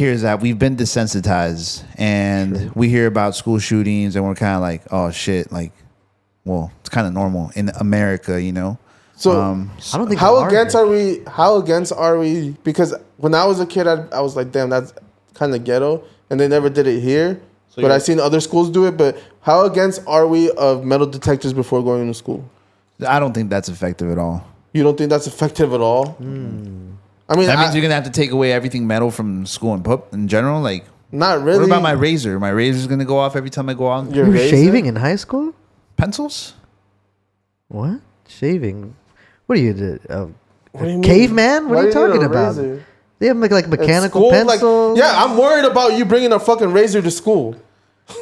here is that we've been desensitized, and we hear about school shootings, and we're kind of like, oh shit, like, well, it's kind of normal in America, you know. So I don't think how against are we? How against are we? Because when I was a kid, I was like, damn, that's kind of ghetto, and they never did it here. So but I seen other schools do it. But how against are we of metal detectors before going to school? I don't think that's effective at all. You don't think that's effective at all? I mean, That means you're gonna have to take away everything metal from school and pup in general. Like, not really. what about my razor? My razor's gonna go off every time I go out. Your You were razor? shaving in high school? Pencils? What? Shaving? What are you, What do you mean? caveman? What Why are you do need talking a about? razor? They have like At mechanical school? Like, pencils. yeah, I'm worried about you bringing a fucking razor to school.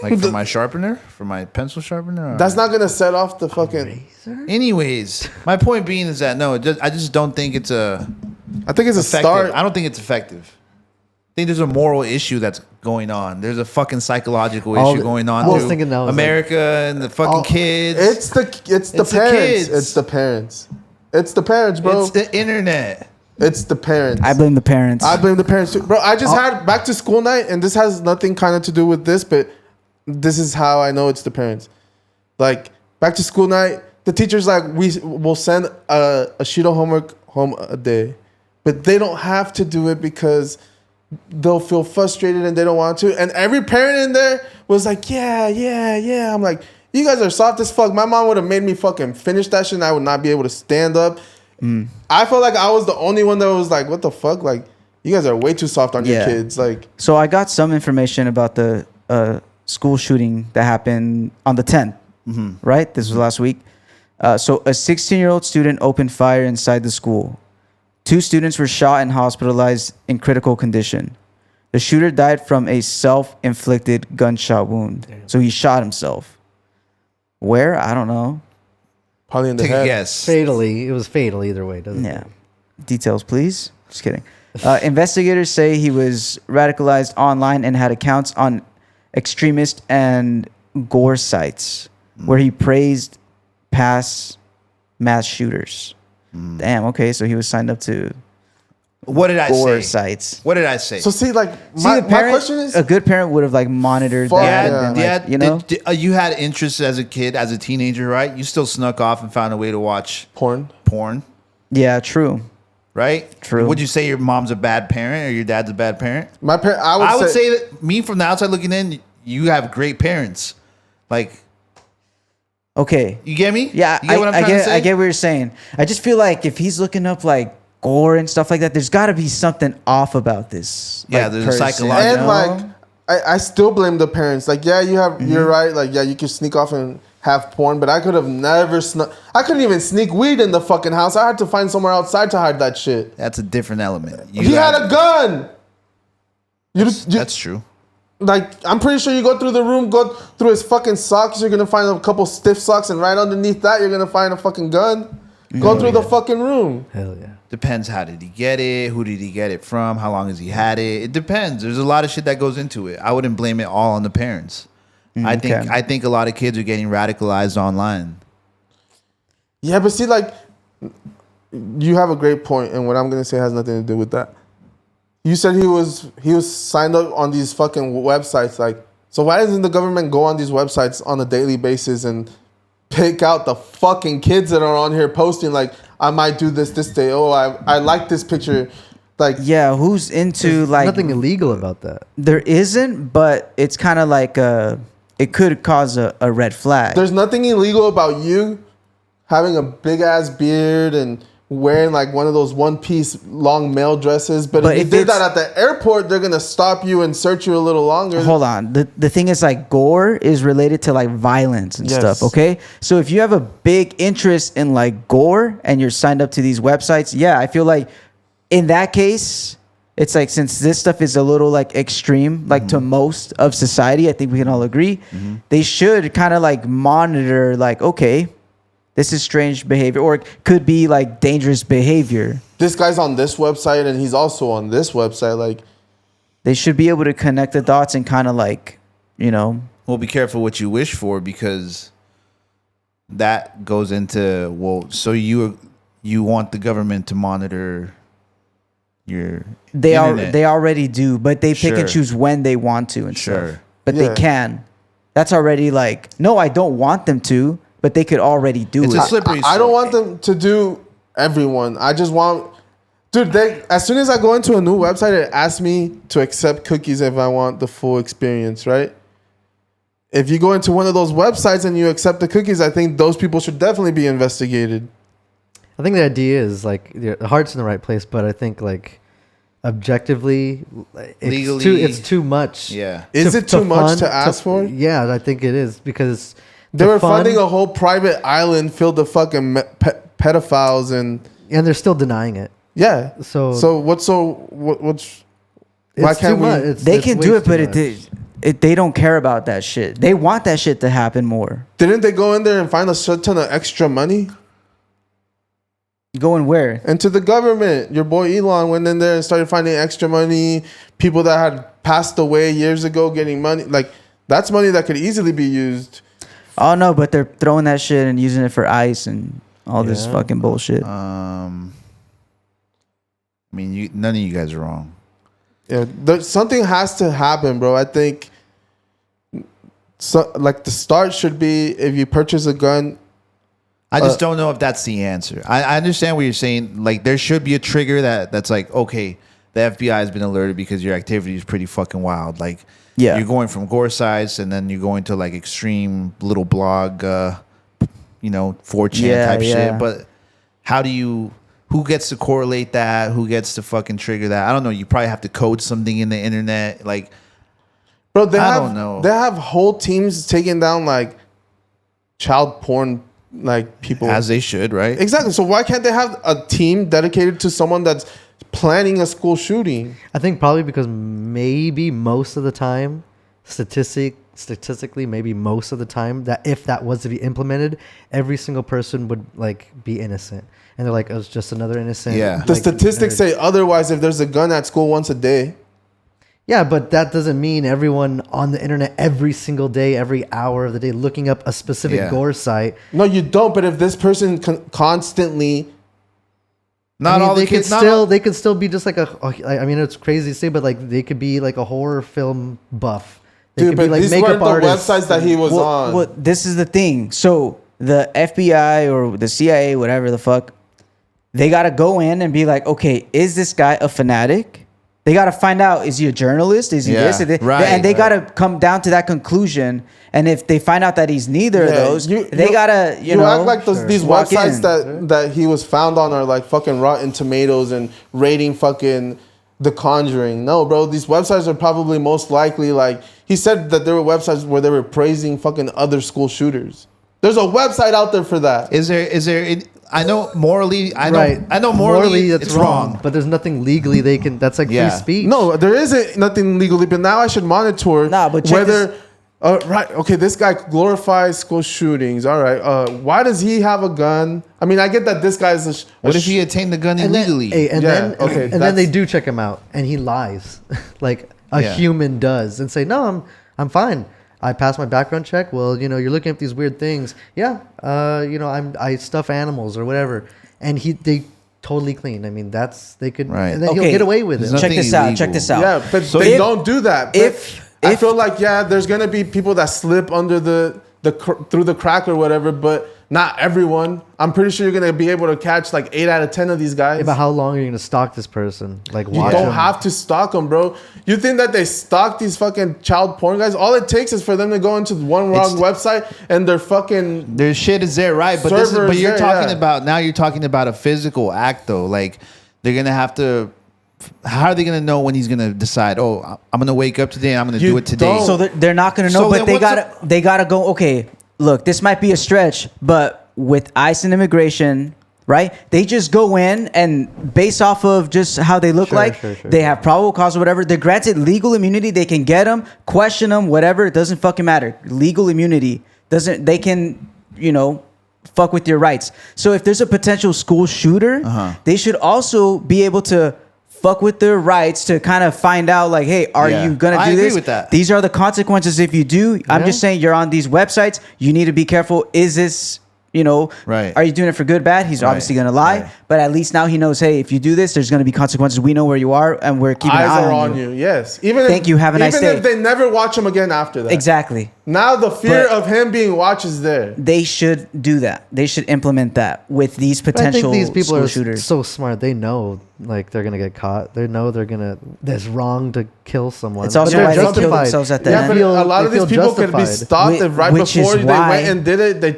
Like for my sharpener, for my pencil sharpener. That's not gonna set off the fucking. Razor? Anyways, my point being is that no, I just don't think it's I think it's a effective. start. I don't think it's effective. I think there's a moral issue that's going on. There's a fucking psychological All issue the- going on I was through thinking that was America and the fucking kids. It's the It's the parents. kids. It's the parents. It's the parents, bro. It's the internet. It's the parents. I blame the parents. I blame the parents too. Bro, I just had back to school night, and this has nothing kind of to do with this, but this is how I know it's the parents. Like, back to school night, the teacher's like, we will send a sheet of homework home a day. But they don't have to do it because they'll feel frustrated and they don't want to. And every parent in there was like, yeah. I'm like, you guys are soft as fuck. My mom would have made me fucking finish that shit and I would not be able to stand up. I felt like I was the only one that was like, what the fuck? Like, you guys are way too soft on your Yeah. kids. Like, So I got some information about the school shooting that happened on the 10th, right? This was last week. So a 16-year-old student opened fire inside the school. 2 students were shot and hospitalized in critical condition. The shooter died from a self-inflicted gunshot wound. So he shot himself. Where? I don't know. probably in the Take head. a guess. Fatally. It was fatal either way, doesn't Yeah. it? Details, please. Just kidding. Investigators say he was radicalized online and had accounts on extremist and gore sites where he praised past mass shooters. Damn. Okay, so he was signed up to What did I gore say? sites. What did I say? So see, like, See, my the parent, question is, a good parent would have like monitored Fuck, that. yeah. And then, like, you know, you had interest as a kid, as a teenager, right? You still snuck off and found a way to watch porn. yeah, true. right? True. Would you say your mom's a bad parent or your dad's a bad parent? My parent, I would say that me from the outside looking in, you have great parents. Like, Okay. you get me? Yeah, You get what I'm I trying to get. say? I get what you're saying. I just feel like if he's looking up like gore and stuff like that, there's got to be something off about this. Yeah, like, there's a person, psychological- and you know? like, I still blame the parents. Like, yeah, you're right. Like, yeah, you could sneak off and have porn, but I could have never snuck. I couldn't even sneak weed in the fucking house. I had to find somewhere outside to hide that shit. That's a different element. He had a gun. That's true. Like, I'm pretty sure you go through the room, go through his fucking socks, you're gonna find a couple stiff socks, and right underneath that, you're gonna find a fucking gun. Go through the fucking room. Hell yeah. Depends. How did he get it? Who did he get it from? How long has he had it? It depends. There's a lot of shit that goes into it. I wouldn't blame it all on the parents. Okay. I think a lot of kids are getting radicalized online. Yeah, but see, like, you have a great point, and what I'm gonna say has nothing to do with that. You said he was signed up on these fucking websites, like, so why doesn't the government go on these websites on a daily basis and pick out the fucking kids that are on here posting, like, I might do this day. Oh, I like this picture. Like, Yeah, who's into like Nothing illegal about that. There isn't, but it's kind of like it could cause a red flag. there's nothing illegal about you having a big ass beard and wearing like one of those one piece long male dresses. But if you if did it's- that at the airport, they're gonna stop you and search you a little longer. Hold on. The thing is like gore is related to like violence and Yes. stuff, okay? So if you have a big interest in like gore and you're signed up to these websites, yeah, I feel like in that case, it's like since this stuff is a little like extreme, like to most of society, I think we can all agree, they should kind of like monitor like, okay, this is strange behavior or it could be like dangerous behavior. This guy's on this website and he's also on this website. Like, They should be able to connect the dots and kind of like, you know, Well, be careful what you wish for because that goes into so you want the government to monitor your They internet. they already do, but they pick Sure. and choose when they want to and Sure. stuff. But Yeah. they can. That's already like, no, I don't want them to, but they could already do It's it. a slippery I don't slope. want them to do everyone. I just want, dude. As soon as I go into a new website, it asks me to accept cookies if I want the full experience, right? If you go into one of those websites and you accept the cookies, I think those people should definitely be investigated. I think the idea is like the heart's in the right place, but I think like objectively, Legally- it's too much. Yeah. Is it too much fund- to ask for? Yeah, I think it is because They to were fund- funding a whole private island filled of fucking pedophiles and and they're still denying it. yeah. So What's why it's can't too we? much. It's- They it's can way do it, too but much. they don't care about that shit. They want that shit to happen more. Didn't they go in there and find a shit ton of extra money? Going where? And to the government, your boy Elon went in there and started finding extra money. People that had passed away years ago getting money. Like, that's money that could easily be used. Oh no, but they're throwing that shit and using it for ice and all this Yeah. fucking bullshit. I mean, none of you guys are wrong. Yeah, something has to happen, bro. I think so. Like, the start should be if you purchase a gun. I just don't know if that's the answer. I understand what you're saying. Like, there should be a trigger that's like, okay, the FBI has been alerted because your activity is pretty fucking wild. Like, Yeah. you're going from gore sites and then you're going to like extreme little blog, 4chan Yeah, type yeah. shit. But who gets to correlate that? Who gets to fucking trigger that? I don't know. You probably have to code something in the internet. Like, Bro, they I have, don't know. They have whole teams taking down like child porn, like people. as they should, right? Exactly. So why can't they have a team dedicated to someone that's planning a school shooting? I think probably because maybe most of the time, statistically, maybe most of the time, that if that was to be implemented, every single person would like be innocent, and they're like, oh, it's just another innocent. Yeah. The like, statistics nerd. say otherwise. If there's a gun at school once a day, Yeah, but that doesn't mean everyone on the internet every single day, every hour of the day, looking up a specific Yeah. gore site. no, you don't. But if this person constantly, Not all the kids. not all- they could still be just like I mean, it's crazy to say, but like they could be like a horror film buff. They dude. could But be like these makeup weren't the artists. websites that he was on. Well, this is the thing. So the FBI or the CIA, whatever the fuck, they got to go in and be like, okay, is this guy a fanatic? They got to find out, is he a journalist? Is he Yeah, this? right, And they right. got to come down to that conclusion. And if they find out that he's neither of Yeah, those, they got to, you act like these walk websites in. that he was found on are like fucking Rotten Tomatoes and rating fucking The Conjuring. No, bro, these websites are probably most likely like he said that there were websites where they were praising fucking other school shooters. There's a website out there for that. Is there? I know morally. I know. Right. I know morally. that's it's wrong. but there's nothing legally they can. That's like Yeah. free speech. No, there isn't nothing legally, but now I should monitor Nah, but check whether. this- Right. Okay. This guy glorifies school shootings. All right. Why does he have a gun? I mean, I get that this guy's a. What if he attained the gun and then, illegally? hey, and Yeah, then okay, and then they that's- do check him out, and he lies, like a Yeah. human does, and say, "No, I'm fine. I passed my background check. Well, you're looking at these weird things. Yeah, I stuff animals or whatever." And they totally clean. I mean, they could, Right. and then Okay. he'll get away with There's it. nothing Check this out. Check illegal. this out. Yeah, but So they if- don't do that. But I if- feel like there's gonna be people that slip under through the crack or whatever, but not everyone. I'm pretty sure you're gonna be able to catch like 8 out of 10 of these guys. Yeah, but how long are you going to stalk this person? Like, You watch don't them? have to stalk them, bro. You think that they stalk these fucking child porn guys? All it takes is for them to go into one wrong website and they're fucking. Their shit is there, right? But Server is you're there, talking yeah. about now. You're talking about a physical act, though. Like they're gonna have to. How are they gonna know when he's gonna decide? Oh, I'm gonna wake up today. and I'm gonna You do it today. don't. So they're not going to know, So but then they what's gotta go. Okay, look, this might be a stretch, but with ICE and immigration, right? They just go in and based off of just how they look Sure, like, sure. they have probable cause or whatever. They're granted legal immunity. They can get them, question them, whatever. It doesn't fucking matter. Legal immunity doesn't. They can, fuck with your rights. So if there's a potential school shooter, they should also be able to fuck with their rights to kind of find out like, hey, are Yeah. you gonna do I agree this? with that. These are the consequences if you do. I'm Yeah. just saying you're on these websites. You need to be careful. Is this, Right. Are you doing it for good, bad? He's Right, obviously gonna lie. right. but at least now he knows, hey, if you do this, there's going to be consequences. We know where you are, and we're keeping an Eyes eye are on on you. you. Yes. Even Thank you. Have a nice day. Even if they never watch him again after that. Exactly. Now the fear But- of him being watched is there. They should do that. They should implement that with these But I potential think these people school are shooters. so smart. They know like they're gonna get caught. They know they're gonna. It's wrong to kill someone. It's also But why they're they kill justified. themselves at the Yeah, end. but feel- a lot of they these feel people could be justified. stopped if right Which is before they why- went and did it. They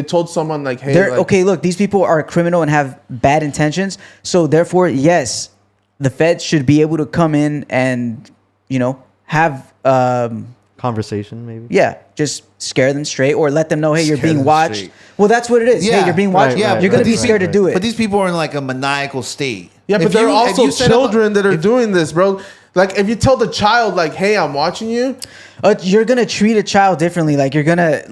told someone like, hey, They're like, okay. Look, these people are criminal and have bad intentions. So therefore, yes, the feds should be able to come in and have Conversation maybe. yeah, just scare them straight or let them know, hey, you're Scare being them watched. straight. Well, that's what it is. Hey, you're being watched. right, right, you're gonna right, be right, scared right. to do it. But these people are in like a maniacal state. yeah, but If there are you- if also you set up a- children that are doing this, bro. Like if you tell the child like, hey, I'm watching you. You're gonna treat a child differently. You're gonna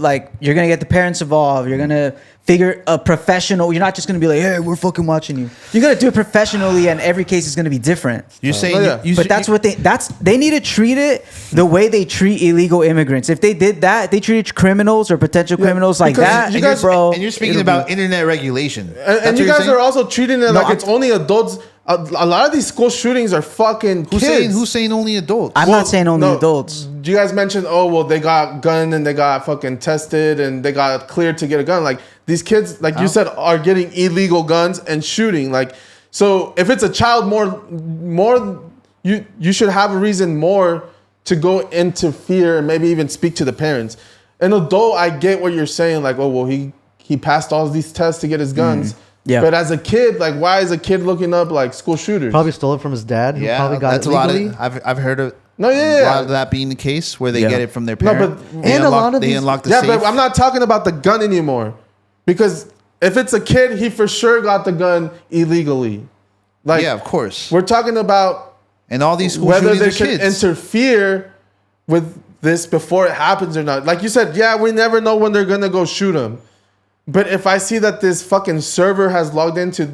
get the parents involved. You're gonna figure a professional. You're not just gonna be like, hey, we're fucking watching you. You're gonna do it professionally, and every case is gonna be different. You're saying, Oh, yeah. But that's what they need to treat it the way they treat illegal immigrants. If they did that, they treated criminals or potential criminals like because that. you guys- bro, and you're speaking it'll about be- internet regulation. And That's you what you're guys saying? are also treating it No, like it's only adults. A lot of these school shootings are fucking kids. Who's saying only adults? I'm Well, not saying only no, adults. You guys mentioned, oh well, they got gunned and they got fucking tested and they got cleared to get a gun. Like these kids, like you said, are getting illegal guns and shooting. Like so, if it's a child, more you should have a reason more to go into fear and maybe even speak to the parents. An adult, I get what you're saying. Like, oh well, he passed all these tests to get his guns. Yeah. But as a kid, like, why is a kid looking up like school shooters? Probably stole it from his dad. Who Yeah, probably got that's it a lot legally. of. I've heard of. No, yeah, a yeah. lot of that being the case where they Yeah. get it from their No, parent. but- They And a unlock- lot of they these- unlock the Yeah, safe. but I'm not talking about the gun anymore, because if it's a kid, he for sure got the gun illegally. Like, yeah, of course. we're talking about And all these school whether shootings they are should kids. interfere with this before it happens or not. Like you said, yeah, we never know when they're gonna go shoot him. But if I see that this fucking server has logged into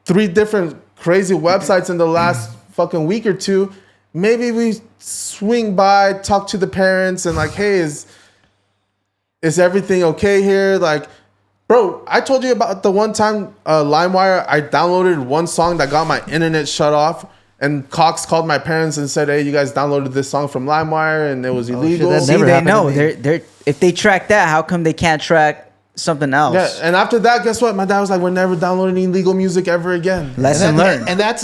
3 different crazy websites in the last fucking week or two, maybe we swing by, talk to the parents, and like, hey, is everything okay here? Like, bro, I told you about the one time LimeWire, I downloaded one song that got my internet shut off, and Cox called my parents and said, hey, you guys downloaded this song from LimeWire and it was illegal. that See, never they happened to know. me. They're if they track that, how come they can't track something else? Yeah, and after that, guess what? My dad was like, we're never downloading illegal music ever again. Lesson learned. And that's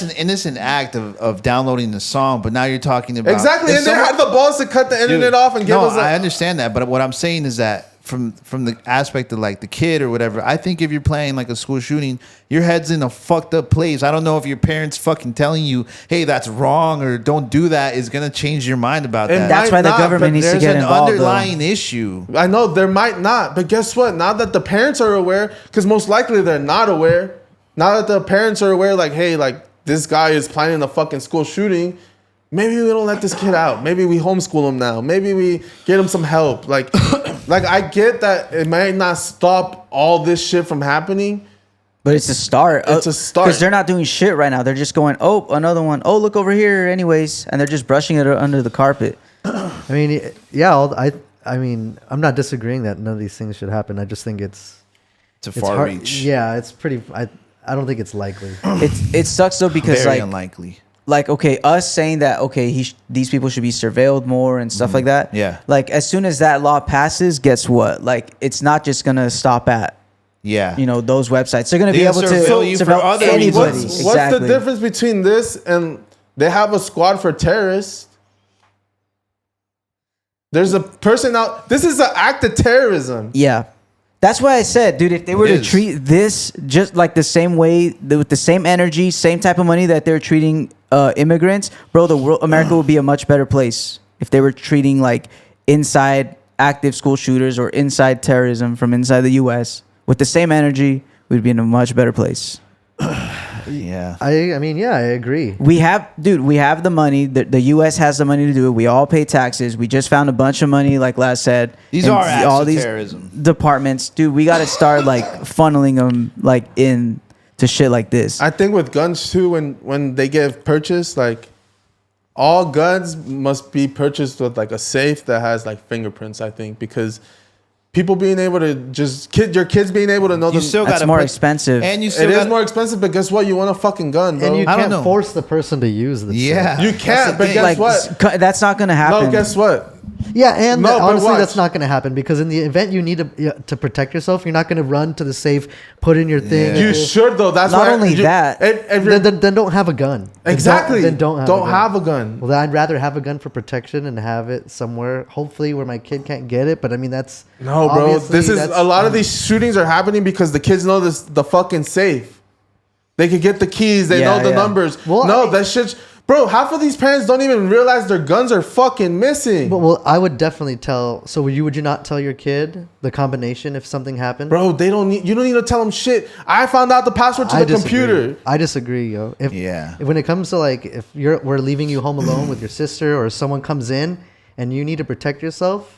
an innocent act of downloading the song. But now you're talking about Exactly, if and they someone- had the balls to cut the internet Dude, off and give no, us I understand that, but what I'm saying is that from the aspect of like the kid or whatever, I think if you're playing like a school shooting, your head's in a fucked up place. I don't know if your parents fucking telling you, hey, that's wrong or don't do that is gonna change your mind about And that. That's why the not, government but needs to There's get an involved. underlying issue. I know there might not, but guess what? Now that the parents are aware, because most likely they're not aware. Now that the parents are aware, like, hey, like this guy is planning a fucking school shooting. Maybe we don't let this kid out. Maybe we homeschool him now. Maybe we get him some help. Like, like I get that it might not stop all this shit from happening. But it's a start. It's a start. Because they're not doing shit right now. They're just going, oh, another one. Oh, look over here. Anyways, and they're just brushing it under the carpet. I mean, yeah. I mean, I'm not disagreeing that none of these things should happen. I just think it's It's a it's far hard. reach. Yeah, it's pretty. I don't think it's likely. It sucks though because Very like unlikely. okay, us saying that okay, these people should be surveilled more and stuff like that. Yeah. Like as soon as that law passes, guess what? Like it's not just gonna stop at Yeah. those websites. They're gonna be They'll able to surveil you for surveil other anybody. reasons. What's the difference between this and they have a squad for terrorists? There's a person out. This is an act of terrorism. Yeah. That's why I said, dude, if they were It to is. treat this just like the same way, with the same energy, same type of money that they're treating immigrants, bro, the world, America would be a much better place if they were treating like inside active school shooters or inside terrorism from inside the U.S. with the same energy. We'd be in a much better place. Yeah. I mean, yeah, I agree. We have the money. The U.S. has the money to do it. We all pay taxes. We just found a bunch of money, like Laz said. These in are acts all of these terrorism. departments, dude. We got to start like funneling them like in to shit like this. I think with guns too, when they get purchased, like all guns must be purchased with like a safe that has like fingerprints. I think because people being able to just your kids being able to know You them. still That's got more expensive. and you still It is got more expensive, but guess what? You want a fucking gun, bro. And you I don't can't know. force the person to use the shit. Yeah, You that's can't, the but thing. guess like what? that's not gonna happen. No, guess what? Yeah, and No, but honestly, watch. that's not going to happen because in the event you need to protect yourself, you're not going to run to the safe, put in your thing. Yeah. You should though. That's Not why only you- that- if you're, Then don't have a gun. Then exactly. Then don't have a gun. gun. Well, then I'd rather have a gun for protection and have it somewhere, hopefully, where my kid can't get it. But I mean, that's No, bro. obviously This is that's- a lot of these shootings are happening because the kids know this the fucking safe. They could get the keys. They Yeah, know the yeah. numbers. Well, no, I mean- that shit's bro. Half of these parents don't even realize their guns are fucking missing. But, well, I would definitely tell. So would you not tell your kid the combination if something happened? Bro, they don't need. You don't need to tell them shit. I found out the password to I the disagree. computer. I disagree, yo. Yeah. If when it comes to like if we're leaving you home alone with your sister or someone comes in and you need to protect yourself,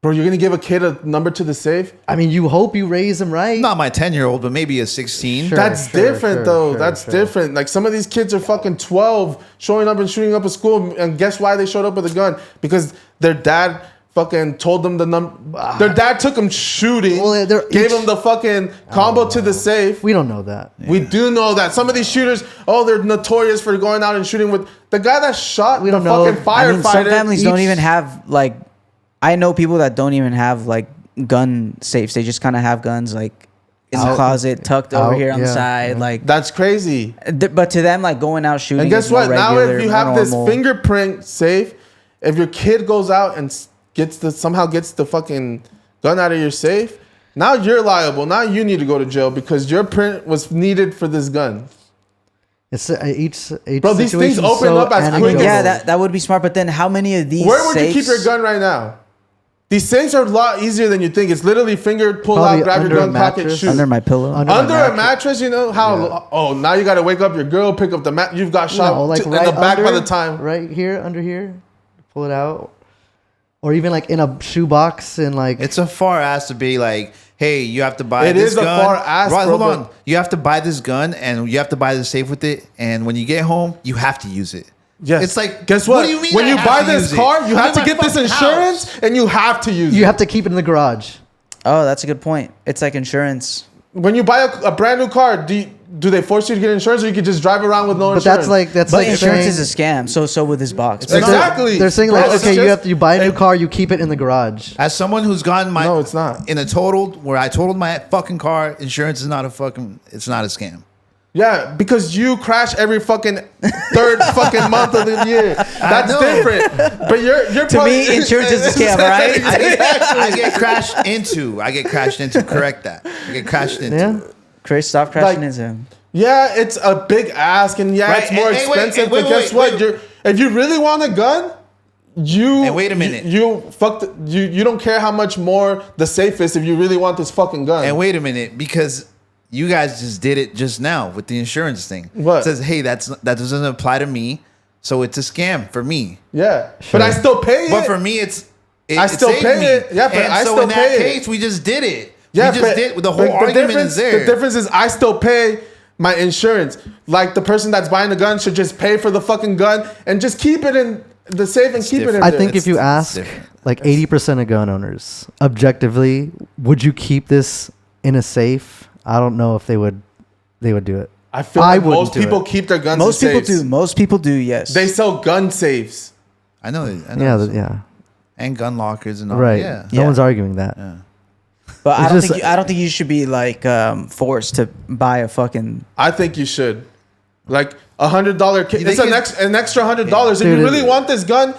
Bro, you're gonna give a kid a number to the safe? I mean, you hope you raise them right. Not my 10-year-old, but maybe a 16. Sure. That's different though. sure, That's sure. different. Like some of these kids are fucking 12 showing up and shooting up a school, and guess why they showed up with a gun? Because their dad fucking told them the number. Their dad took them shooting, Well, they're gave each- them the fucking combo to the safe. We don't know that. We do know that some of these shooters, they're notorious for going out and shooting with the guy that shot We the don't know. fucking I mean, some firefighter. families don't each- even have like. I know people that don't even have like gun safes. They just kind of have guns like in the Out- closet, tucked over out, here on the yeah, side. yeah. Like, That's crazy. but to them, like going out shooting. And guess is more what? Now, regular, if you more have this normal. fingerprint safe, if your kid goes out and somehow gets the fucking gun out of your safe, now you're liable. Now you need to go to jail because your print was needed for this gun. It's each Bro, these things situation's open so up as quick anecdotal. as- Yeah, that would be smart. But then, how many of these? Where would you keep safes- your gun right now? These safes are a lot easier than you think. It's literally finger, pull Probably out, grab your under a gun, pocket, mattress. shoot. under my pillow? Under- Under a a mattress, you know how? Yeah. Oh, now you got to wake up your girl, pick up the mat. You've got shot No, like in right the back by under, the time. right here, under here, pull it out, or even like in a shoebox and like It's a far ass to be like, hey, you have to buy It this is a gun. far ass, Right, bro, hold on. but- You have to buy this gun and you have to buy the safe with it. And when you get home, you have to use it. Yes. It's like, guess what? do you mean when I you have buy to this use it? car, you I'm have to in get my this fucking insurance, house. and you have to use you it. have to keep it in the garage. Oh, that's a good point. It's like insurance. When you buy a brand new car, do they force you to get insurance, or you could just drive around with no But insurance? that's But like insurance saying, is a scam. So with this box. It's not- exactly. They're saying Bro, like, it's okay, just- you buy a new car, you keep it in the garage. As someone who's gotten my No, it's not. in a totaled where I totaled my fucking car, insurance is not a fucking it's not a scam. Yeah, because you crash every fucking third fucking month of the year. That's know. different. But you're To me, insurance is a scam, right? I get crashed into. I get crashed into. Correct that. I get crashed into. Yeah. Chris, stop crashing Like- into him. Yeah, it's a big ask, and yeah, Right, it's more and- hey, wait, expensive. wait, but guess wait, what? wait. If you really want a gun, you And wait a minute. You don't care how much more the safe is if you really want this fucking gun. And wait a minute, because you guys just did it just now with the insurance thing. What? It says, hey, that doesn't apply to me, so it's a scam for me. Yeah, Sure. but I still pay it. But for me, I still saved pay me. it. Yeah, but and I so still in that pay it. case, we just did it. Yeah, we just did. The whole but argument difference, is there. The difference is I still pay my insurance. Like the person that's buying the gun should just pay for the fucking gun and just keep it in the safe and keep it in different. I there. think if you It's ask different. like 80% of gun owners objectively, would you keep this in a safe? I don't know if they would do it. I feel I like wouldn't most do people it. keep their guns Most in people safes. do. Most people do. Yes. They sell gun safes. I know. Yeah, yeah. And gun lockers and all. Right. Yeah. No Yeah. one's arguing that. But I It's don't just- think I don't think you should be like forced to buy a fucking. I think you should. Like $100. think It's an extra $100. If Dude, you really want this gun,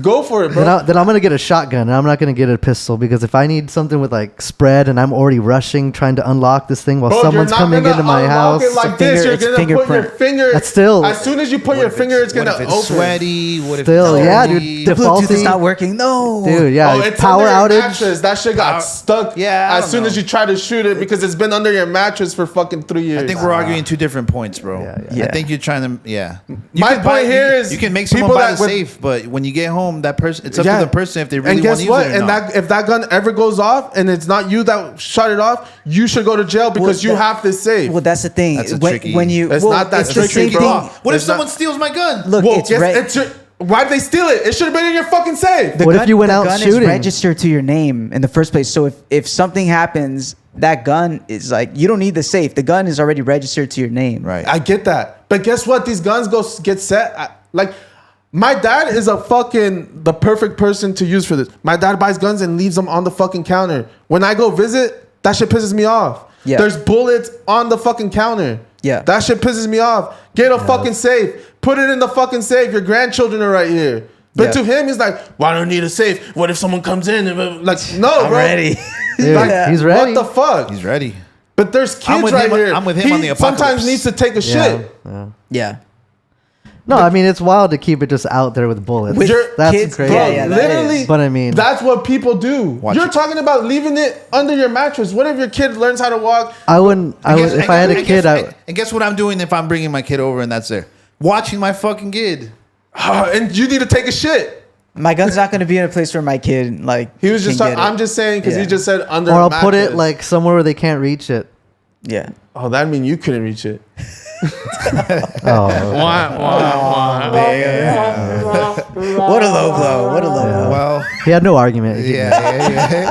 go for it, bro. Then I'm gonna get a shotgun. And I'm not gonna get a pistol because if I need something with like spread and I'm already rushing trying to unlock this thing while Bro, someone's you're not coming gonna into my unlock house, it like It's a this. finger- You're it's gonna put your fingerprint. finger. That's still- As soon as you put What your if finger, it's what gonna if it's open. sweaty? What if Still, it's yeah, dirty? dude. Bluetooth Faulty. is not working. No. dude. Yeah, Oh, it's power under your outage. mattress. That shit got Power- stuck. Yeah, I as don't soon know. as you try to shoot it because it's been under your mattress for fucking 3 years. I think we're arguing two different points, bro. Yeah. I think you're trying to. Yeah. You My can buy- point here is you can make someone people buy that the would- safe, but when you get home, that person, it's up Yeah. to the person if they really And guess want to use what? it or And not. that if that gun ever goes off and it's not you that shut it off, you should go to jail because you that- have this safe. Well, that's the thing. That's a when, tricky- when you It's well, not that it's the tricky, same bro. thing. What if It's not- someone steals my gun? Look, Well, it's yes, right. it's your- Why'd they steal it? It should have been in your fucking safe. What if you went out gun shooting? is registered to your name in the first place. So if something happens, that gun is like, you don't need the safe. The gun is already registered to your name. Right. I get that. But guess what? These guns get set. Like, my dad is the perfect person to use for this. My dad buys guns and leaves them on the fucking counter. When I go visit, that shit pisses me off. Yeah. There's bullets on the fucking counter. Yeah. That shit pisses me off. Get a fucking safe. Put it in the fucking safe. Your grandchildren are right here. But Yeah. to him, he's like, why do I need a safe? What if someone comes in? Like, no, I'm bro. ready. Dude, Like, he's ready. What the fuck? He's ready. But there's kids with right him- here. I'm with him He on the sometimes apocalypse. needs to take a shit. Yeah. Yeah. No, I mean it's wild to keep it just out there with bullets. With That's kids, crazy. bro, yeah, that Literally, is. But I mean, that's what people do. Watch You're it. talking about leaving it under your mattress. What if your kid learns how to walk? I wouldn't. I would if I had a kid. And guess what I'm doing if I'm bringing my kid over and that's there? Watching my fucking kid. And you need to take a shit. My gun's not going to be in a place where my kid, like, He was just can talking. get it. I'm just saying because Yeah. he just said under. Or a I'll put it mattress. like somewhere where they can't reach it. Yeah. Oh, that mean you couldn't reach it. Oh, What a low blow. What a low blow. Well, he had no argument. yeah.